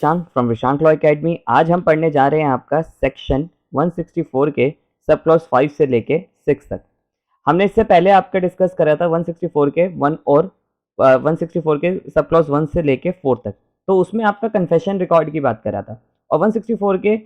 शान from विशांक law academy. आज हम पढ़ने जा रहे हैं आपका सेक्शन 164 के सब क्लॉज 5 से लेके 6 तक। हमने इससे पहले आपका डिस्कस करा था 164 के 1 और 164 के सब क्लॉज 1 से लेके 4 तक। तो उसमें आपका कन्फेशन रिकॉर्ड की बात करा था और 164 के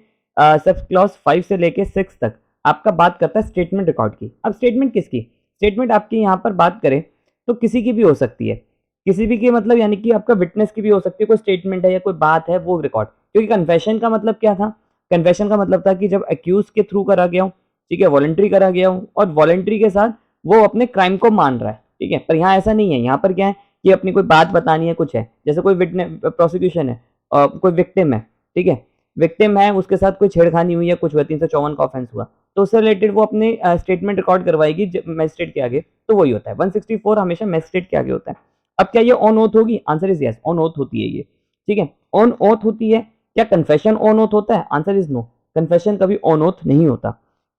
सब क्लॉज 5 से लेके 6 तक आपका बात करता है स्टेटमेंट रिकॉर्ड की। अब स्टेटमेंट किसकी? स्टेटमेंट आपकी यहाँ पर बात करें तो किसी की भी हो सकती है, किसी भी की मतलब यानी कि आपका विटनेस की भी हो सकती है, कोई स्टेटमेंट है या कोई बात है वो रिकॉर्ड। क्योंकि कन्फेशन का मतलब क्या था? कन्फेशन का मतलब था कि जब अक्यूज के थ्रू करा गया हूँ, ठीक है, वॉलंटरी करा गया हूँ और वॉलंटरी के साथ वो अपने क्राइम को मान रहा है, ठीक है। पर यहाँ ऐसा नहीं है, यहाँ पर क्या है कि अपनी कोई बात बतानी है, कुछ है, जैसे कोई विटनेस प्रोसिक्यूशन है और कोई विक्टिम है, ठीक है, विक्टिम है, उसके साथ कोई छेड़खानी हुई या कुछ हुआ, 354 का ऑफेंस हुआ, तो उससे रिलेटेड वो अपने स्टेटमेंट रिकॉर्ड करवाएगी मजिस्ट्रेट के आगे। तो वही होता है 164 हमेशा मजिस्ट्रेट के आगे होता है। अब क्या ये ऑन ओथ होगी? Answer is yes, on oath होती है ये, ठीक है, ऑन ओथ होती है। क्या कन्फेशन ऑन ओथ होता है? आंसर इज नो, कन्फेशन कभी ऑन ओथ नहीं होता।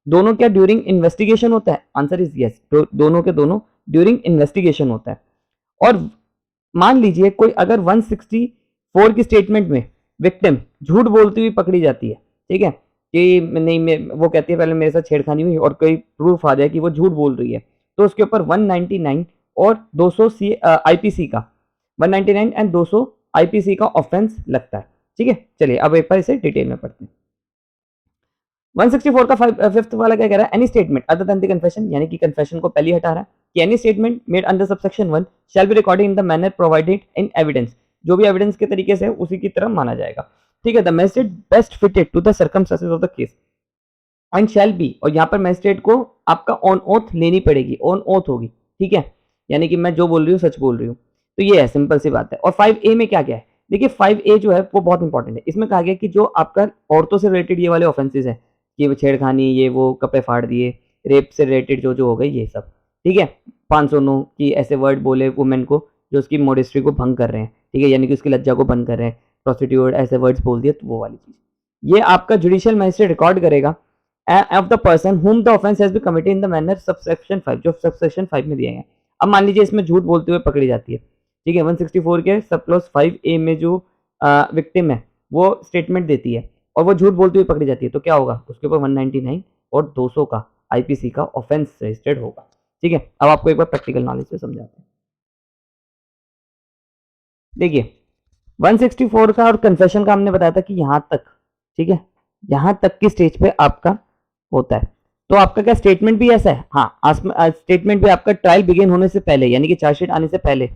दोनों क्या ड्यूरिंग इन्वेस्टिगेशन होता है? आंसर इज यस, दोनों के दोनों ड्यूरिंग इन्वेस्टिगेशन होता है। और मान लीजिए कोई अगर 164 की स्टेटमेंट में विक्टिम झूठ बोलती हुई पकड़ी जाती है, ठीक है, कि नहीं मैं, वो कहती है पहले मेरे साथ छेड़खानी हुई और कोई प्रूफ आ जाए कि वो झूठ बोल रही है, तो उसके ऊपर 199 और 200 आईपीसी का 199 एंड 200 आईपीसी का ऑफेंस लगता है, ठीक है। चलिए अब एक बार इसे डिटेल में पढ़ते हैं। 164 का फिफ्थ वाला क्या कह रहा है? Any statement other than the confession, यानी कि कन्फेशन को पहले हटा रहा है कि any statement made under subsection 1 shall be recorded in the manner provided in evidence, जो भी एविडेंस के तरीके से उसी की तरह माना जाएगा, ठीक है। The magistrate best fitted to the circumstances of the case and shall be, और यहाँ पर मैजिस्ट्रेट को आपका ऑन ओथ लेनी पड़ेगी, ऑन ओथ होगी, ठीक है, यानी कि मैं जो बोल रही हूँ सच बोल रही हूँ। तो ये है, सिंपल सी बात है। और 5A में क्या क्या है? देखिए 5A जो है वो बहुत इंपॉर्टेंट है। इसमें कहा गया कि जो आपका औरतों से रिलेटेड ये वाले ऑफेंसेस है कि छेड़खानी, ये वो, कपड़े फाड़ दिए, रेप से रिलेटेड जो जो हो गई ये सब, ठीक है, 509 की ऐसे वर्ड बोले वुमेन को जो उसकी मॉडेस्टी को भंग कर रहे हैं, ठीक है, यानी कि उसकी लज्जा को भंग कर रहे हैं, प्रोस्टिट्यूट ऐसे वर्ड्स बोल दिए, तो वो वाली चीज ये आपका जुडिशियल मैजिस्ट्रेट रिकॉर्ड करेगा of the person whom the offense has been committed in the manner subsection 5, जो subsection 5 में दिया है। अब मान लीजिए इसमें झूठ बोलते हुए पकड़ी जाती है, ठीक है, 164 के सब क्लॉज 5A में जो विक्टिम है वो स्टेटमेंट देती है और वो झूठ बोलते हुए पकड़ी जाती है, तो क्या होगा? उसके ऊपर 199 और 200 का आईपीसी का ऑफेंस रजिस्टर्ड होगा, ठीक है। अब आपको एक बार प्रैक्टिकल नॉलेज से समझाते हैं। देखिए 164 का और कन्फेशन का हमने बताया था कि यहाँ तक, ठीक है, यहाँ तक की स्टेज पे आपका होता है। तो आपका क्या स्टेटमेंट भी ऐसा है? हाँ, स्टेटमेंट भी आपका ट्रायल बिगिन होने से पहले, यानी कि चार्जशीट आने से पहले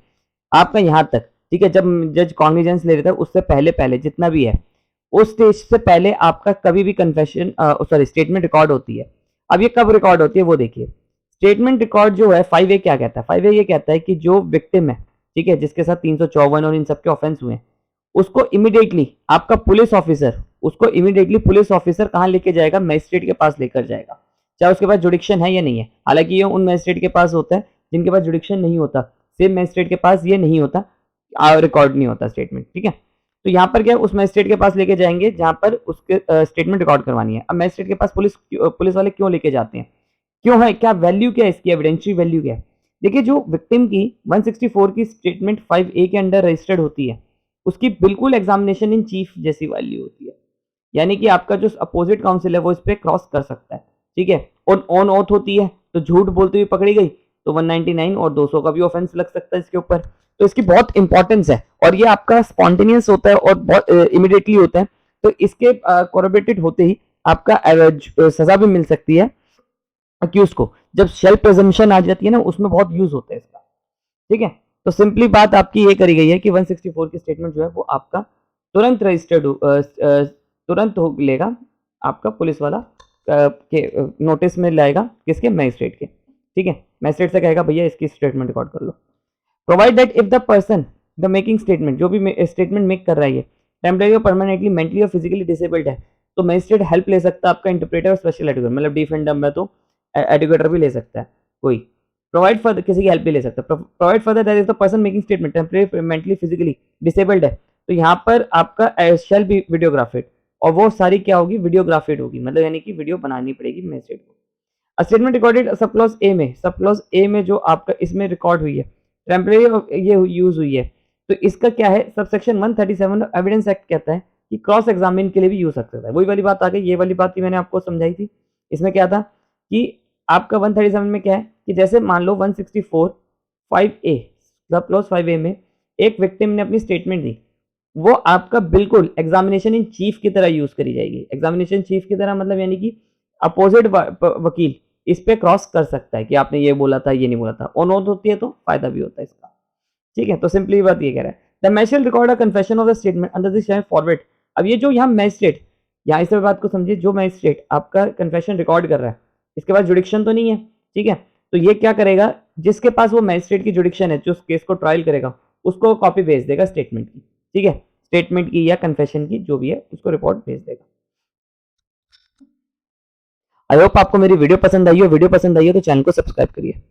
आपका यहाँ तक, ठीक है, जब जज कॉग्निजेंस ले रहा था उससे पहले पहले जितना भी है उस स्टेज से पहले आपका कभी भी कन्फेशन सॉरी स्टेटमेंट रिकॉर्ड होती है। अब ये कब रिकॉर्ड होती है वो देखिए। स्टेटमेंट रिकॉर्ड जो है 5A क्या कहता है? 5A ये कहता है कि जो विक्टिम है, ठीक है, जिसके साथ 354 और इन सब के ऑफेंस हुए हैं, उसको इमीडिएटली आपका पुलिस ऑफिसर, उसको इमीडिएटली पुलिस ऑफिसर कहाँ लेके जाएगा? मजिस्ट्रेट के पास लेकर जाएगा, चाहे उसके पास जुडिक्शन है या नहीं है। हालांकि ये उन मजिस्ट्रेट के पास होता है जिनके पास जुडिक्शन नहीं होता, सेम मजिस्ट्रेट के पास ये नहीं होता, रिकॉर्ड नहीं होता स्टेटमेंट, ठीक है। तो यहाँ पर क्या, उस मजिस्ट्रेट के पास लेके जाएंगे जहां पर उसके स्टेटमेंट रिकॉर्ड करवानी है। अब मजिस्ट्रेट के पास पुलिस वाले क्यों लेके जाते हैं? क्यों है? क्या वैल्यू क्या है इसकी? एविडेंशियल वैल्यू क्या है? देखिए जो विक्टिम की 164 की स्टेटमेंट 5A के अंडर रजिस्टर्ड होती है उसकी बिल्कुल एग्जामिनेशन इन चीफ जैसी वैल्यू होती है, यानी कि आपका जो अपोजिट काउंसिल है वो इस पे क्रॉस कर सकता है, ठीक है। और ऑन ऑथ होती है तो झूठ बोलते हुए पकड़ी गई तो 199 और 200 का भी ऑफेंस लग सकता है इसके ऊपर। तो इसकी बहुत इंपॉर्टेंस है और ये आपका स्पॉन्टेनियस होता है और बहुत इमिडिएटली होता है, तो इसके कोरोबरेटेड होते ही आपका सजा भी मिल सकती है अक्यूज को। जब शेल्फ प्रेजम्पशन आ जाती है ना उसमें बहुत यूज होता है इसका, ठीक है। तो सिंपली बात आपकी ये करी गई है कि 164 की स्टेटमेंट जो है वो आपका तुरंत रजिस्टर्ड तुरंत हो लेगा, आपका पुलिस वाला के नोटिस में लाएगा, किसके? मजिस्ट्रेट के, ठीक है। मजिस्ट्रेट से कहेगा भैया इसकी स्टेटमेंट रिकॉर्ड कर लो। Provide that if the person the making statement, जो भी स्टेटमेंट मेक कर रहा है टेम्परेरी और परमानेंटली मेंटली और फिजिकली डिसेबल्ड है, तो मजिस्ट्रेट हेल्प ले सकता है आपका इंटरप्रेटर और स्पेशल एडवोकेट, मतलब डिफेंडर में तो एडवोकेटर भी ले सकता है कोई। प्रोवाइड फर्दर, किसी की हेल्प भी ले सकता है। Provide further that is the person making statement temporary mentally physically disabled है, तो यहाँ पर आपका शैल बी वीडियोग्राफिड, और वो सारी क्या होगी? वीडियोग्राफिड होगी, मतलब यानी कि वीडियो बनानी पड़ेगी मजिस्ट्रेट को। Statement recorded sub clause A में, सब क्लॉज ए में जो आपका इसमें रिकॉर्ड हुई है टेम्परेरी ये यूज हुई है, तो इसका क्या है, सबसेक्शन 137 एविडेंस एक्ट कहता है कि क्रॉस एग्जामिन के लिए भी यूज कर सकता है। वही वाली बात आ गई, ये वाली बात भी मैंने आपको समझाई थी। इसमें क्या था कि आपका 137 में क्या है कि जैसे मान लो 164 5A सब क्लॉज 5A में एक विक्टिम ने अपनी स्टेटमेंट दी, वो आपका बिल्कुल एग्जामिनेशन इन चीफ की तरह यूज करी जाएगी। एग्जामिनेशन चीफ की तरह मतलब यानी कि अपोजिट वकील इस पे क्रॉस कर सकता है कि आपने ये बोला था, ये नहीं बोला था। ऑन ऑन होती है तो फायदा भी होता है इसका, ठीक है। तो सिंपली बात ये कह रहा है, the magistrate record a confession of the statement under this forward. अब ये जो यहाँ मैजिस्ट्रेट, यहाँ इस बात को समझिए, जो मैजिस्ट्रेट आपका कन्फेशन रिकॉर्ड कर रहा है इसके पास जुडिक्शन तो नहीं है, ठीक है। तो ये क्या करेगा, जिसके पास वो मैजिस्ट्रेट की जुडिक्शन है, जो उस केस को ट्रायल करेगा, उसको कॉपी भेज देगा स्टेटमेंट की, ठीक है। स्टेटमेंट की या कन्फेशन की जो भी है उसको रिपोर्ट भेज देगा। आई होप आपको मेरी वीडियो पसंद आई हो। वीडियो पसंद आई हो तो चैनल को सब्सक्राइब करिए।